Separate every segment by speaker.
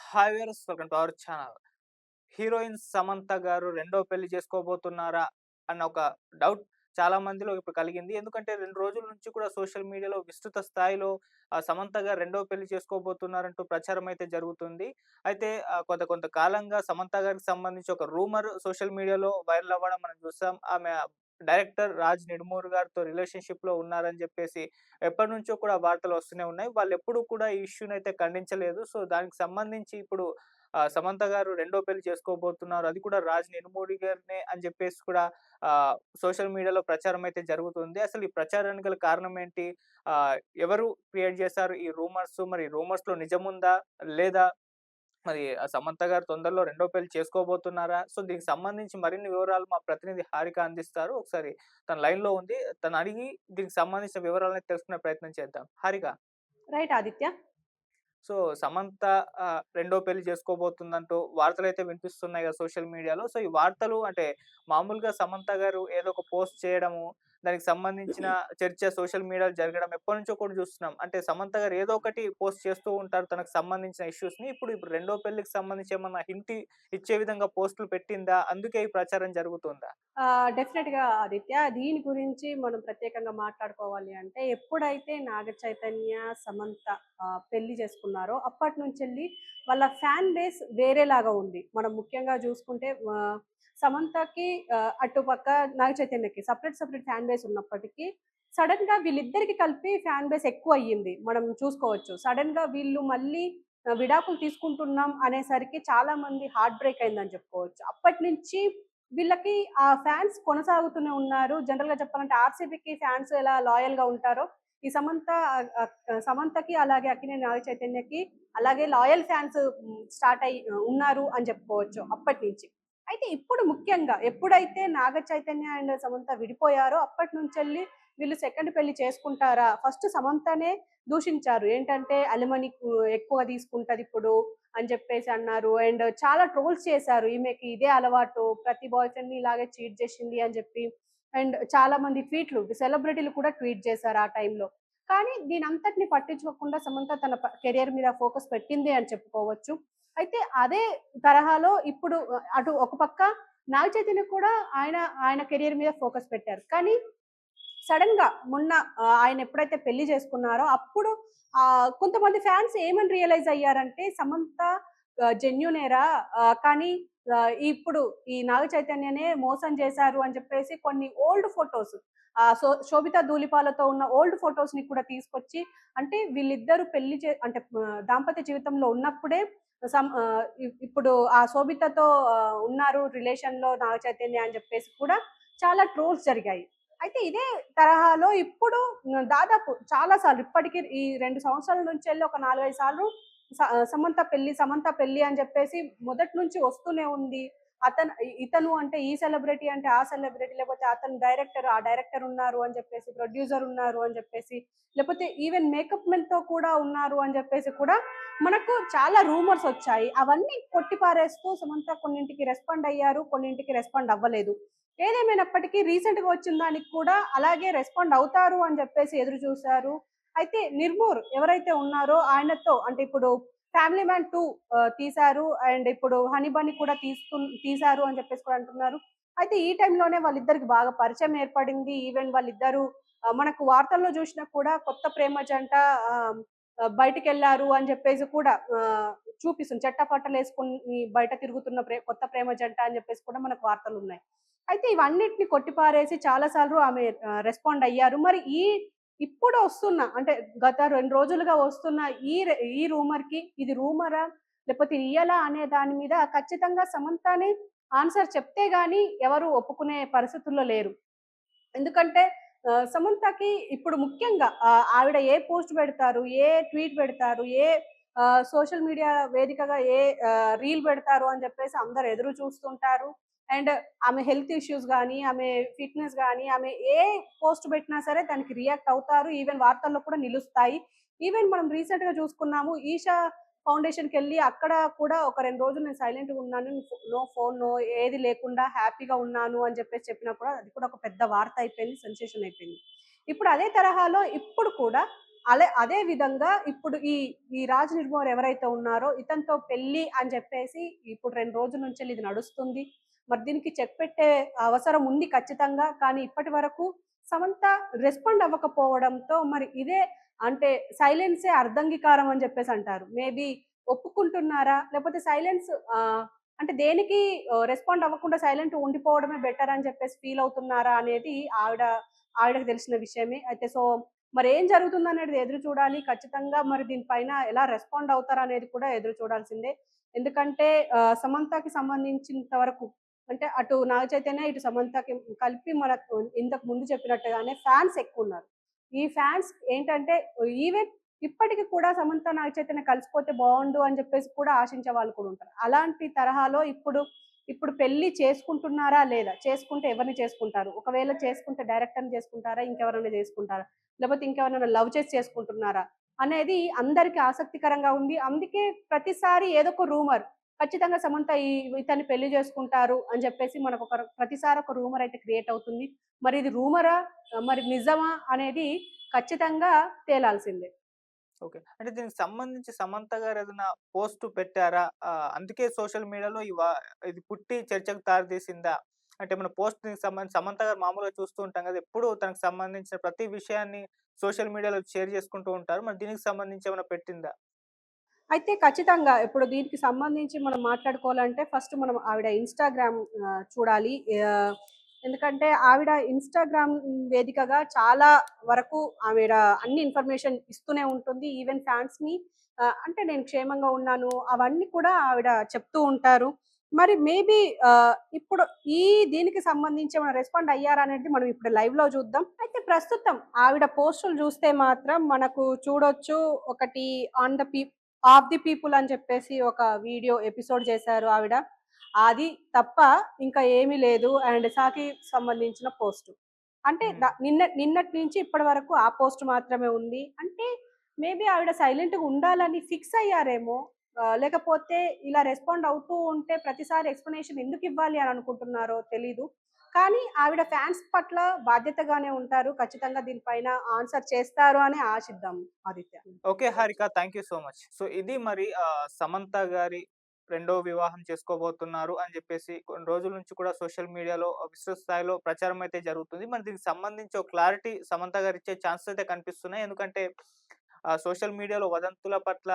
Speaker 1: Hi viewers, welcome to our channel. Heroine Samantha గారు రెండో పెళ్లి చేసుకోబోతున్నారా అన్న ఒక డౌట్ చాలా మందిలో ఇప్పుడు కలిగింది. ఎందుకంటే 2 రోజుల నుంచి కూడా సోషల్ మీడియాలో విస్తృత స్థాయిలో సమంత గారు రెండో పెళ్లి చేసుకోబోతున్నారంటూ ప్రచారం అయితే జరుగుతుంది. అయితే కొంత కొంత కాలంగా సమంత గారికి సంబంధించి ఒక రూమర్ సోషల్ మీడియాలో వైరల్ అవ్వడం మనం చూసాం. ఆమె డైరెక్టర్ రాజ్ నిడుమూరి గారితో రిలేషన్‌షిప్‌లో ఉన్నారని చెప్పేసి ఎప్పటినుంచో కూడా వార్తలు వస్తూనే ఉన్నాయి. వాళ్ళెప్పుడూ కూడా ఈ ఇష్యూనైతే ఖండించలేదు. సో, దానికి సంబంధించి ఇప్పుడు సమంత గారు రెండో పెళ్లి చేసుకోబోతున్నారు. అది కూడా రాజ్ నిడుమూరి గారినే అని చెప్పేసి కూడా ఆహ్, సోషల్ మీడియాలో ప్రచారం అయితే జరుగుతుంది. అసలు ఈ ప్రచారానికి గల కారణం ఏంటి? ఆహ్, ఎవరు క్రియేట్ చేశారు ఈ రూమర్స్? మరి రూమర్స్‌లో నిజముందా? లేదా మరి సమంత గారు తొందరలో రెండో పెళ్లి చేసుకోబోతున్నారా? సో, దీనికి సంబంధించి మరిన్ని వివరాలు మా ప్రతినిధి హారిక అందిస్తారు. ఒకసారి తను లైన్‌లో ఉంది. తను అడిగి దీనికి సంబంధించిన వివరాలన్నీ తెలుసుకునే ప్రయత్నం చేద్దాం. హారిక.
Speaker 2: రైట్ ఆదిత్య.
Speaker 1: సో, సమంత రెండో పెళ్లి చేసుకోబోతుందంటూ వార్తలైతే వినిపిస్తున్నాయి కదా సోషల్ మీడియాలో. సో, ఈ వార్తలు అంటే మామూలుగా సమంత గారు ఏదో ఒక పోస్ట్ చేయడము, దానికి సంబంధించిన చర్చ సోషల్ మీడియాలో జరగడం ఎప్పటినుంచో కూడా చూస్తున్నాం. అంటే సమంత గారు ఏదో ఒకటి పోస్ట్ చేస్తూ ఉంటారు తనకు సంబంధించిన ఇష్యూస్‌ని. ఇప్పుడు రెండో పెళ్ళికి సంబంధించి ఏమన్నా హింట్ ఇచ్చే విధంగా పోస్టులు పెట్టిందా? అందుకే ఈ ప్రచారం జరుగుతుందా?
Speaker 2: డెఫినెట్‌గా ఆదిత్య. దీని గురించి మనం ప్రత్యేకంగా మాట్లాడుకోవాలి అంటే, ఎప్పుడైతే నాగ చైతన్య, సమంత పెళ్లి చేసుకున్నారో అప్పటినుంచెల్లి వాళ్ళ ఫ్యాన్ బేస్ వేరేలాగా ఉంది. మనం ముఖ్యంగా చూసుకుంటే సమంతకి అటుపక్క నాగ చైతన్యకి సెపరేట్ ఫ్యాన్ బేస్ ఉన్నప్పటికీ, సడెన్‌గా వీళ్ళిద్దరికి కలిపి ఫ్యాన్ బేస్ ఎక్కువయ్యింది. మనం చూసుకోవచ్చు. సడెన్‌గా వీళ్ళు మళ్ళీ విడాకులు తీసుకుంటున్నాం అనేసరికి చాలా మంది హార్ట్ బ్రేక్ అయిందని చెప్పుకోవచ్చు. అప్పటినుంచి వీళ్ళకి ఆ ఫ్యాన్స్ కొనసాగుతూనే ఉన్నారు. జనరల్‌గా చెప్పాలంటే ఆర్‌సీబీకి ఫ్యాన్స్ ఎలా లాయల్‌గా ఉంటారో, ఈ సమంతకి అలాగే అక్కినేని నాగ చైతన్యకి అలాగే లాయల్ ఫ్యాన్స్ స్టార్ట్ అయ్యి ఉన్నారు అని చెప్పుకోవచ్చు అప్పటినుంచి. అయితే ఇప్పుడు ముఖ్యంగా ఎప్పుడైతే నాగ చైతన్య అండ్ సమంత విడిపోయారో అప్పటినుంచెల్లి వీళ్ళు సెకండ్ పెళ్లి చేసుకుంటారా? ఫస్ట్ సమంతనే దూషించారు. ఏంటంటే అలిమనీ ఎక్కువ తీసుకుంటదిప్పుడు అని చెప్పేసి అన్నారు. అండ్ చాలా ట్రోల్స్ చేశారు. ఈమెకి ఇదే అలవాటు. ప్రతి బాయ్ ఫ్రెండ్‌ని ఇలాగే చీట్ చేసింది అని చెప్పి. అండ్ చాలా మంది సెలబ్రిటీలు కూడా ట్వీట్ చేశారు ఆ టైంలో. కానీ దీనంతటిని పట్టించుకోకుండా సమంత తన కెరియర్ మీద ఫోకస్ పెట్టింది అని చెప్పుకోవచ్చు. అయితే అదే తరహాలో ఇప్పుడు అటు ఒక పక్క నాగ చైతన్య కూడా ఆయన ఆయన కెరియర్ మీద ఫోకస్ పెట్టారు. కానీ సడెన్‌గా మొన్న ఆయన ఎప్పుడైతే పెళ్లి చేసుకున్నారో అప్పుడు కొంతమంది ఫ్యాన్స్ ఏమని రియలైజ్ అయ్యారంటే సమంత జెన్యూనేరా కానీ ఇప్పుడు ఈ నాగ చైతన్యనే మోసం చేశారు అని చెప్పేసి కొన్ని ఓల్డ్ ఫోటోస్ శోభితా ధూళిపాలతో ఉన్న ఓల్డ్ ఫోటోస్‌ని కూడా తీసుకొచ్చి అంటే వీళ్ళిద్దరూ పెళ్లి అంటే దాంపత్య జీవితంలో ఉన్నప్పుడే ఇప్పుడు ఆ శోభితతో ఉన్నారు రిలేషన్‌లో నాగ చైతన్య అని చెప్పేసి కూడా చాలా ట్రోల్స్ జరిగాయి. అయితే ఇదే తరహాలో ఇప్పుడు దాదాపు చాలా సార్లు ఇప్పటికి ఈ 2 సంవత్సరాల నుంచెల్లి ఒక 4, 5 సార్లు సమంత పెళ్లి అని చెప్పేసి మొదటి నుంచి వస్తూనే ఉంది. ఇతను అంటే ఈ సెలబ్రిటీ అంటే ఆ సెలబ్రిటీ లేకపోతే అతను డైరెక్టర్, ఆ డైరెక్టర్ ఉన్నారు అని చెప్పేసి, ప్రొడ్యూసర్ ఉన్నారు అని చెప్పేసి, లేకపోతే ఈవెన్ మేకప్ మెన్‌తో కూడా ఉన్నారు అని చెప్పేసి కూడా మనకు చాలా రూమర్స్ వచ్చాయి. అవన్నీ కొట్టిపారేస్తూ సమంత కొన్నింటికి రెస్పాండ్ అయ్యారు. కొన్నింటికి రెస్పాండ్ అవ్వలేదు. ఏదేమైనప్పటికీ రీసెంట్‌గా వచ్చిన దానికి కూడా అలాగే రెస్పాండ్ అవుతారు అని చెప్పేసి ఎదురు చూసారు. అయితే 'నిర్మూర్' ఎవరైతే ఉన్నారో ఆయనతో అంటే ఇప్పుడు 'ఫ్యామిలీ మ్యాన్ 2' తీశారు. అండ్ ఇప్పుడు 'హనీ బన్నీ' కూడా తీశారు అని చెప్పేసి కూడా అంటున్నారు. అయితే ఈ టైంలోనే వాళ్ళిద్దరికి బాగా పరిచయం ఏర్పడింది. ఈవెన్ వాళ్ళిద్దరూ మనకు వార్తల్లో చూషినా కూడా కొత్త ప్రేమ జంట ఆహ్, ఆహ్, బయటికెళ్లారు అని చెప్పేసి కూడా చూపిస్తుంది. చెట్టాపట్టలేసుకొని బయట తిరుగుతున్న కొత్త ప్రేమ జంట అని చెప్పేసి కూడా మనకు వార్తలున్నాయి. అయితే ఇవన్నిటిని కొట్టిపారేసి చాలా సార్లు ఆమె రెస్పాండ్ అయ్యారు. మరి ఇప్పుడు వస్తున్న అంటే గత 2 రోజులుగా వస్తున్న ఈ రూమర్‌కి ఇది రూమరా? లేకపోతే రియలా? అనే దాని మీద ఖచ్చితంగా సమంతనే ఆన్సర్ చెప్తే గాని ఎవరు ఒప్పుకునే పరిస్థితుల్లో లేరు. ఎందుకంటే సమంతకి ఇప్పుడు ముఖ్యంగా ఆవిడ ఏ పోస్ట్ పెడతారు, ఏ ట్వీట్ పెడతారు, ఏ సోషల్ మీడియా వేదికగా ఏ రీల్ పెడతారు అని చెప్పేసి అందరూ ఎదురు చూస్తుంటారు. అండ్ ఆమె హెల్త్ ఇష్యూస్ గానీ, ఆమె ఫిట్‌నెస్ గానీ, ఆమె ఏ పోస్ట్ పెట్టినా సరే దానికి రియాక్ట్ అవుతారు. ఈవెన్ వార్తల్లో కూడా నిలుస్తాయి. ఈవెన్ మనం రీసెంట్‌గా చూసుకున్నాము. ఈషా ఫౌండేషన్‌కెళ్ళి అక్కడ కూడా ఒక 2 రోజులు నేను సైలెంట్‌గా ఉన్నాను. నో ఫోన్, నో ఏది లేకుండా హ్యాపీగా ఉన్నాను అని చెప్పేసి చెప్పినా కూడా అది కూడా ఒక పెద్ద వార్త అయిపోయింది. సెన్సేషన్ అయిపోయింది. ఇప్పుడు అదే తరహాలో ఇప్పుడు కూడా అదే విధంగా ఇప్పుడు ఈ ఈ రాజ్ నిర్మోర్ ఎవరైతే ఉన్నారో ఇతనితో పెళ్లి అని చెప్పేసి ఇప్పుడు 2 రోజుల నుంచెల్లి ఇది నడుస్తుంది. మరి దీనికి చెక్ పెట్టే అవసరం ఉంది ఖచ్చితంగా. కానీ ఇప్పటి వరకు సమంత రెస్పాండ్ అవ్వకపోవడంతో మరి ఇదే అంటే సైలెన్సే అర్ధంగీకారం అని చెప్పేసి అంటారు. మేబీ ఒప్పుకుంటున్నారా? లేకపోతే సైలెన్స్ అంటే దేనికి రెస్పాండ్ అవ్వకుండా సైలెంట్ ఉండిపోవడమే బెటర్ అని చెప్పేసి ఫీల్ అవుతున్నారా అనేది ఆవిడకి తెలిసిన విషయమే. అయితే మరేం జరుగుతుందనేది ఎదురు చూడాలి. ఖచ్చితంగా మరి దీనిపైన ఎలా రెస్పాండ్ అవుతారనేది కూడా ఎదురు చూడాల్సిందే. ఎందుకంటే సమంతకి సంబంధించినంత వరకు అంటే అటు నాగ చైతన్య, ఇటు సమంతకి కలిపి మనకు ఇంతకు ముందు చెప్పినట్టుగానే ఫ్యాన్స్ ఎక్కువున్నారు. ఈ ఫ్యాన్స్ ఏంటంటే ఈవెన్ ఇప్పటికి కూడా సమంత, నాగ చైతన్య కలిసిపోతే బావుండు అని చెప్పేసి కూడా ఆశించే వాళ్ళు కూడా ఉంటారు. అలాంటి తరహాలో ఇప్పుడు పెళ్లి చేసుకుంటున్నారా? లేదా? చేసుకుంటే ఎవరిని చేసుకుంటారు? ఒకవేళ చేసుకుంటే డైరెక్టర్‌ని చేసుకుంటారా? ఇంకెవరైనా చేసుకుంటారా? లేపోతే ఇంకెవరినైనా లవ్ చేసి చేసుకుంటున్నారా? అనేది అందరికి ఆసక్తికరంగా ఉంది. అందుకే ప్రతిసారి ఏదో ఒక రూమర్ ఖచ్చితంగా సమంత ఇతన్ని పెళ్లి చేసుకుంటారు అని చెప్పేసి మనకొక ప్రతిసారి ఒక రూమర్ అయితే క్రియేట్ అవుతుంది. మరి ఇది రూమరా? మరి నిజమా? అనేది ఖచ్చితంగా తేలాల్సిందే.
Speaker 1: ఓకే. అంటే దీనికి సంబంధించి సమంత గారేదైనా పోస్ట్ పెట్టారా? అందుకే సోషల్ మీడియాలో ఇది పుట్టి చర్చకు దారితీసిందా? అంటే మన పోస్ట్ దీనికి సంబంధించి సమంత గారు మామూలుగా చూస్తూ ఉంటాం గదా! ఎప్పుడూ తనకు సంబంధించిన ప్రతి విషయాన్ని సోషల్ మీడియాలో షేర్ చేసుకుంటూ ఉంటారు. మరి దీనికి సంబంధించి ఏమైనా పెట్టిందా?
Speaker 2: అయితే ఖచ్చితంగా ఇప్పుడు దీనికి సంబంధించి మనం మాట్లాడుకోవాలంటే ఫస్ట్ మనం ఆవిడ ఇన్‌స్టాగ్రామ్ చూడాలి. ఆహ్, ఎందుకంటే ఆవిడ ఇన్‌స్టాగ్రామ్ వేదికగా చాలా వరకు ఆవిడ అన్ని ఇన్ఫర్మేషన్ ఇస్తూనే ఉంటుంది. ఈవెన్ ఫ్యాన్స్‌ని అంటే నేను క్షేమంగా ఉన్నాను అవన్నీ కూడా ఆవిడ చెప్తూ ఉంటారు. మరి మేబీ ఇప్పుడు ఈ దీనికి సంబంధించి ఏమైనా రెస్పాండ్ అయ్యారా అనేది మనం ఇప్పుడు లైవ్‌లో చూద్దాం. అయితే ప్రస్తుతం ఆవిడ పోస్టులు చూస్తే మాత్రం మనకు చూడొచ్చు ఒకటి on the P of the people అని చెప్పేసి ఒక వీడియో ఎపిసోడ్ చేశారు ఆవిడ. అది తప్ప ఇంకా ఏమీ లేదు. అండ్ 'సాకి' సంబంధించిన పోస్ట్. అంటే
Speaker 1: హ్మ్.
Speaker 2: నిన్నటి నుంచి ఇప్పటి వరకు ఆ పోస్ట్ మాత్రమే ఉంది. అంటే మేబీ ఆవిడ సైలెంట్‌గా ఉండాలని ఫిక్స్ అయ్యారేమో! లేకపోతే ఇలా రెస్పాండ్ అవుతూ ఉంటే ప్రతిసారి ఎక్స్‌ప్లనేషన్ ఎందుకివ్వాలి అని అనుకుంటున్నారో తెలీదు. కానీ ఆవిడ ఫ్యాన్స్ పట్ల బాధ్యతగానే ఉంటారు. ఖచ్చితంగా దీనిపైన ఆన్సర్ చేస్తారు అని ఆశిద్దాం Aditya.
Speaker 1: Okay Harika. Thank you so much. So ఇది మరి సమంత గారి రెండో వివాహం చేసుకోబోతున్నారు అని జెప్పేసి కొన్ని రోజుల నుంచి కూడా సోషల్ మీడియాలో విస్తృత స్థాయిలో ప్రచారం అయితే జరుగుతుంది. మరి దీనికి సంబంధించి ఒక క్లారిటీ సమంత గారు ఇచ్చే ఛాన్సెస్ అయితే కనిపిస్తున్నాయి. ఎందుకంటే సోషల్ మీడియాలో వదంతుల పట్ల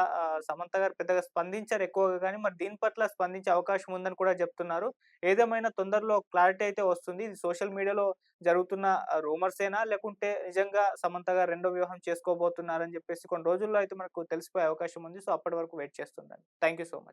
Speaker 1: సమంత గారు పెద్దగా స్పందించరు ఎక్కువగా గానీ, మరి దీని పట్ల స్పందించే అవకాశం ఉందని కూడా జెప్తున్నారు. ఏదేమైనా తొందరలో క్లారిటీ అయితే వస్తుంది. ఇది సోషల్ మీడియాలో జరుగుతున్న రూమర్సేనా? లేకుంటే నిజంగా సమంత గారు రెండో వివాహం చేసుకోబోతున్నారని జెప్పేసి కొన్ని రోజుల్లో అయితే మనకు తెలిసిపోయే అవకాశం ఉంది. సో, అప్పటి వరకు వెయిట్ చేస్తుండండి. Thank you so much.